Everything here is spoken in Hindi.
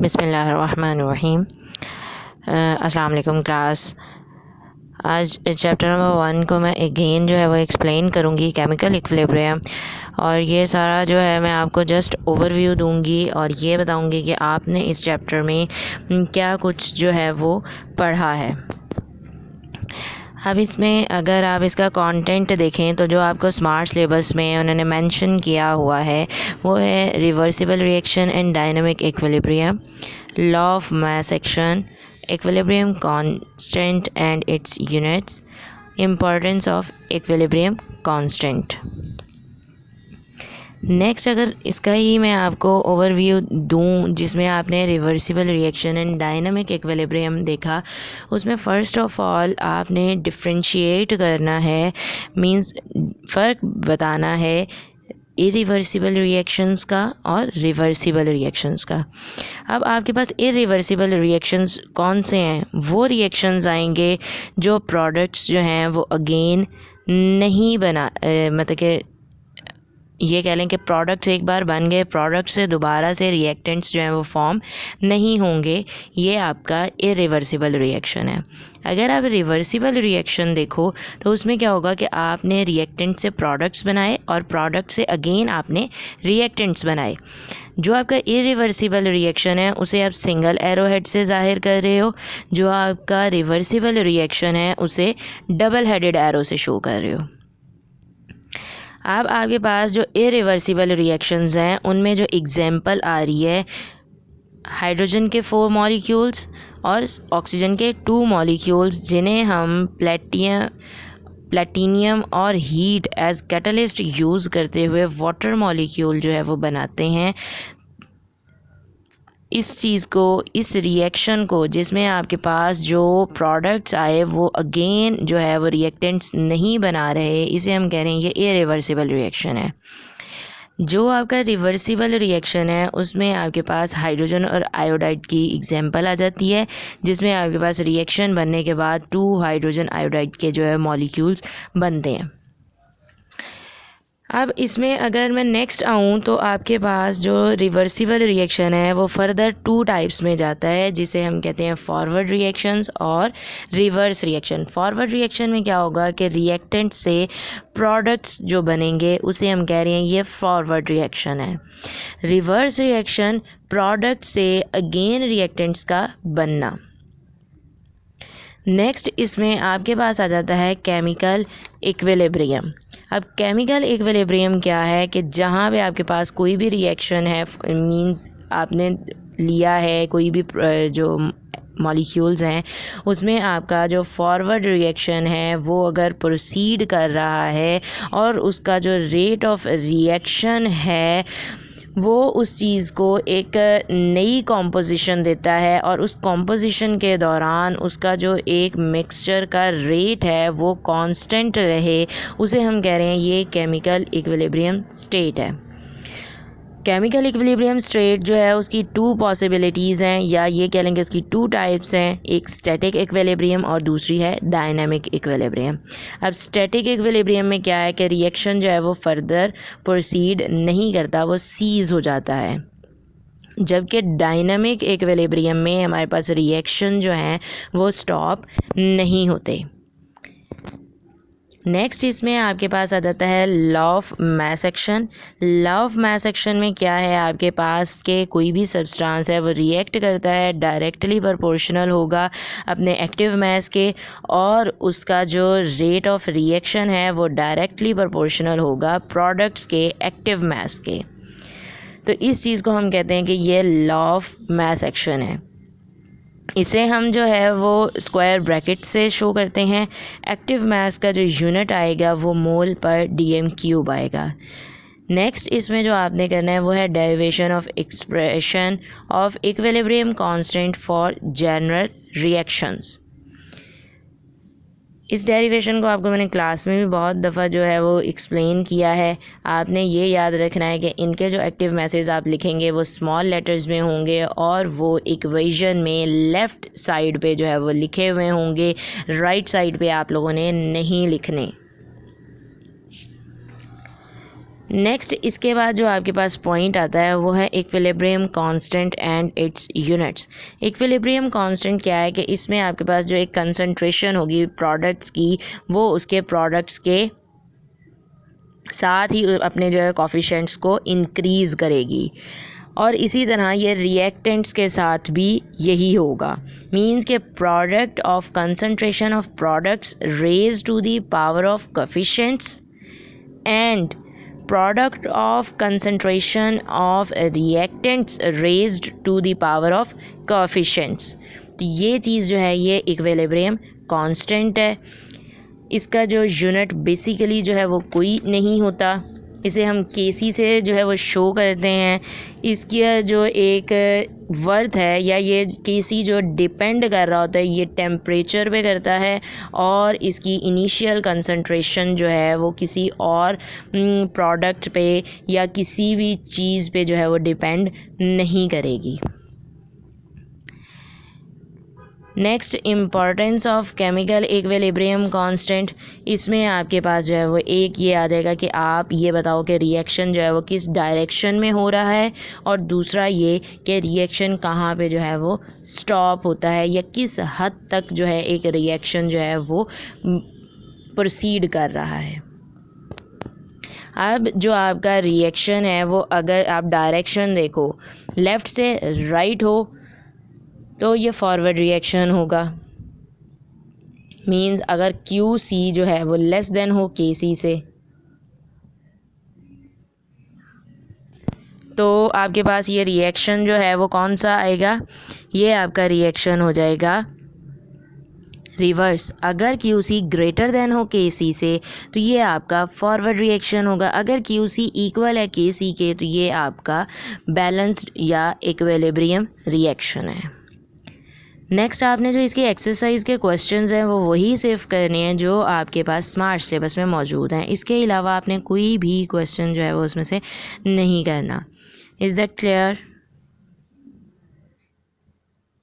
बिस्मिल्लाहिर्रहमानिर्रहीम। अस्सलाम वालेकुम क्लास। आज चैप्टर नंबर 1 को मैं अगेन जो है वो एक्सप्लेन करूँगी, केमिकल इक्विलिब्रियम। और ये सारा जो है मैं आपको जस्ट ओवरव्यू दूँगी और ये बताऊँगी कि आपने इस चैप्टर में क्या कुछ जो है वो पढ़ा है। अब इसमें अगर आप इसका कंटेंट देखें तो जो आपको स्मार्ट सिलेबस में उन्होंने मेंशन किया हुआ है वो है reversible reaction and dynamic equilibrium, law of mass action, equilibrium constant and it's units, importance of equilibrium constant. Next अगर इसका ही मैं आपको ओवरव्यू दूं जिसमें आपने reversible reaction and dynamic equilibrium देखा, उसमें फ़र्स्ट ऑफ ऑल आपने डिफरेंशिएट करना है, मींस फ़र्क बताना है इरिवर्सिबल रिएक्शंस का और रिवर्सिबल रिएक्शंस का। अब आपके पास इरिवर्सिबल रिएक्शंस कौन से हैं? वो रिएक्शंस आएंगे जो प्रोडक्ट्स जो हैं वो अगेन नहीं मतलब कि ये कह लें कि प्रोडक्ट्स एक बार बन गए, प्रोडक्ट से दोबारा से रिएक्टेंट्स जो हैं वो फॉर्म नहीं होंगे। ये आपका इरिवर्सिबल रिएक्शन है। अगर आप रिवर्सिबल रिएक्शन देखो तो उसमें क्या होगा कि आपने रिएक्टेंट से प्रोडक्ट्स बनाए और प्रोडक्ट से अगेन आपने रिएक्टेंट्स बनाए। जो आपका इरिवर्सिबल रिएक्शन है उसे आप सिंगल एरो हेड से ज़ाहिर कर रहे हो, जो आपका रिवर्सिबल रिएक्शन है उसे डबल हेडेड एरो से शो कर रहे हो। अब आपके पास जो इरिवर्सिबल रिएक्शंस हैं उनमें जो एग्जांपल आ रही है, हाइड्रोजन के 4 मॉलिक्यूल्स और ऑक्सीजन के 2 मॉलिक्यूल्स, जिन्हें हम प्लेटिनियम और हीट एज कैटलिस्ट यूज़ करते हुए वाटर मॉलिक्यूल जो है वो बनाते हैं। इस चीज़ को, इस रिएक्शन को, जिसमें आपके पास जो प्रोडक्ट्स आए वो अगेन जो है वो रिएक्टेंट्स नहीं बना रहे, इसे हम कह रहे हैं ये इरिवर्सिबल रिएक्शन है। जो आपका रिवर्सिबल रिएक्शन है उसमें आपके पास हाइड्रोजन और आयोडाइड की एग्जांपल आ जाती है, जिसमें आपके पास रिएक्शन बनने के बाद 2 हाइड्रोजन आयोडाइड के जो है मॉलिक्यूल्स बनते हैं। अब इसमें अगर मैं नेक्स्ट आऊँ तो आपके पास जो रिवर्सिबल रिएक्शन है वो फर्दर 2 टाइप्स में जाता है, जिसे हम कहते हैं फॉरवर्ड रिएक्शंस और रिवर्स रिएक्शन। फॉरवर्ड रिएक्शन में क्या होगा कि रिएक्टेंट से प्रोडक्ट्स जो बनेंगे उसे हम कह रहे हैं ये फॉरवर्ड रिएक्शन है। रिवर्स रिएक्शन, प्रोडक्ट से अगेन रिएक्टेंट्स का बनना। नेक्स्ट इसमें आपके पास आ जाता है केमिकल इक्विलिब्रियम। अब केमिकल इक्विलिब्रियम क्या है कि जहाँ पे आपके पास कोई भी रिएक्शन है, मींस आपने लिया है कोई भी जो मॉलिक्यूल्स हैं उसमें आपका जो फॉरवर्ड रिएक्शन है वो अगर प्रोसीड कर रहा है और उसका जो रेट ऑफ रिएक्शन है वो उस चीज़ को एक नई कॉम्पोजिशन देता है और उस कॉम्पोजिशन के दौरान उसका जो एक मिक्सचर का रेट है वो कांस्टेंट रहे, उसे हम कह रहे हैं ये केमिकल इक्विलिब्रियम स्टेट है। केमिकल इक्विलिब्रियम स्टेट जो है उसकी 2 पॉसिबिलिटीज़ हैं, या ये कह लेंगे उसकी 2 टाइप्स हैं, एक स्टैटिक इक्विलिब्रियम और दूसरी है डायनामिक इक्विलिब्रियम। अब स्टैटिक इक्विलिब्रियम में क्या है कि रिएक्शन जो है वो फर्दर प्रोसीड नहीं करता, वो सीज़ हो जाता है, जबकि डायनामिक इक्विलिब्रियम में हमारे पास रिएक्शन जो हैं वो स्टॉप नहीं होते। नेक्स्ट इसमें आपके पास आ जाता है law of mass action. Law of mass action में क्या है, आपके पास के कोई भी सब्सटेंस है वो रिएक्ट करता है डायरेक्टली प्रोपोर्शनल होगा अपने एक्टिव मास के, और उसका जो रेट ऑफ रिएक्शन है वो डायरेक्टली प्रोपोर्शनल होगा प्रोडक्ट्स के एक्टिव मास के। तो इस चीज़ को हम कहते हैं कि ये लॉ ऑफ मास एक्शन है। इसे हम जो है वो स्क्वायर ब्रैकेट से शो करते हैं। एक्टिव मास का जो यूनिट आएगा वो मोल पर dm³ आएगा। नेक्स्ट इसमें जो आपने करना है वो है derivation of expression of equilibrium constant for general reactions. इस डेरिवेशन को आपको मैंने क्लास में भी बहुत दफ़ा जो है वो एक्सप्लेन किया है। आपने ये याद रखना है कि इनके जो एक्टिव मैसेज आप लिखेंगे वो स्मॉल लेटर्स में होंगे और वो इक्वेशन में लेफ़्ट साइड पे जो है वो लिखे हुए होंगे, राइट साइड पे आप लोगों ने नहीं लिखने। नेक्स्ट इसके बाद जो आपके पास पॉइंट आता है वो है equilibrium constant and it's units. Equilibrium constant क्या है कि इसमें आपके पास जो एक कंसंट्रेशन होगी प्रोडक्ट्स की वो उसके प्रोडक्ट्स के साथ ही अपने जो है कोफिशिएंट्स को इंक्रीज़ करेगी, और इसी तरह ये रिएक्टेंट्स के साथ भी यही होगा। मींस के product of concentration of products raise to the power of coefficients and product of concentration of reactants raised to the power of coefficients। तो ये चीज़ जो है ये इक्विलिब्रियम कांस्टेंट है। इसका जो यूनिट बेसिकली जो है वो कोई नहीं होता, इसे हम केसी से जो है वो शो करते हैं। इसका जो एक वर्थ है या ये केसी जो डिपेंड कर रहा होता है ये टेम्परेचर पे करता है, और इसकी इनिशियल कंसंट्रेशन जो है वो किसी और प्रोडक्ट पे या किसी भी चीज़ पे जो है वो डिपेंड नहीं करेगी। Next, importance of chemical equilibrium constant. इसमें आपके पास जो है वो एक ये आ जाएगा कि आप ये बताओ कि रिएक्शन जो है वो किस डायरेक्शन में हो रहा है, और दूसरा ये कि रिएक्शन कहाँ पे जो है वो स्टॉप होता है या किस हद तक जो है एक रिएक्शन जो है वो प्रोसीड कर रहा है। अब जो आपका रिएक्शन है वो अगर आप डायरेक्शन देखो लेफ़्ट से राइट हो तो ये फॉरवर्ड रिएक्शन होगा। मींस अगर क्यू सी जो है वो लेस देन हो के सी से तो आपके पास ये रिएक्शन जो है वो कौन सा आएगा, ये आपका रिएक्शन हो जाएगा रिवर्स। अगर क्यू सी ग्रेटर देन हो के सी से तो ये आपका फॉरवर्ड रिएक्शन होगा। अगर क्यू सी इक्वल है के सी के तो ये आपका बैलेंस्ड या इक्विलिब्रियम रिएक्शन है। नेक्स्ट, आपने जो इसकी एक्सरसाइज के क्वेश्चंस हैं वो वही सेव करने हैं जो आपके पास स्मार्ट सिलेबस में मौजूद हैं। इसके अलावा आपने कोई भी क्वेश्चन जो है वो उसमें से नहीं करना। Is that clear?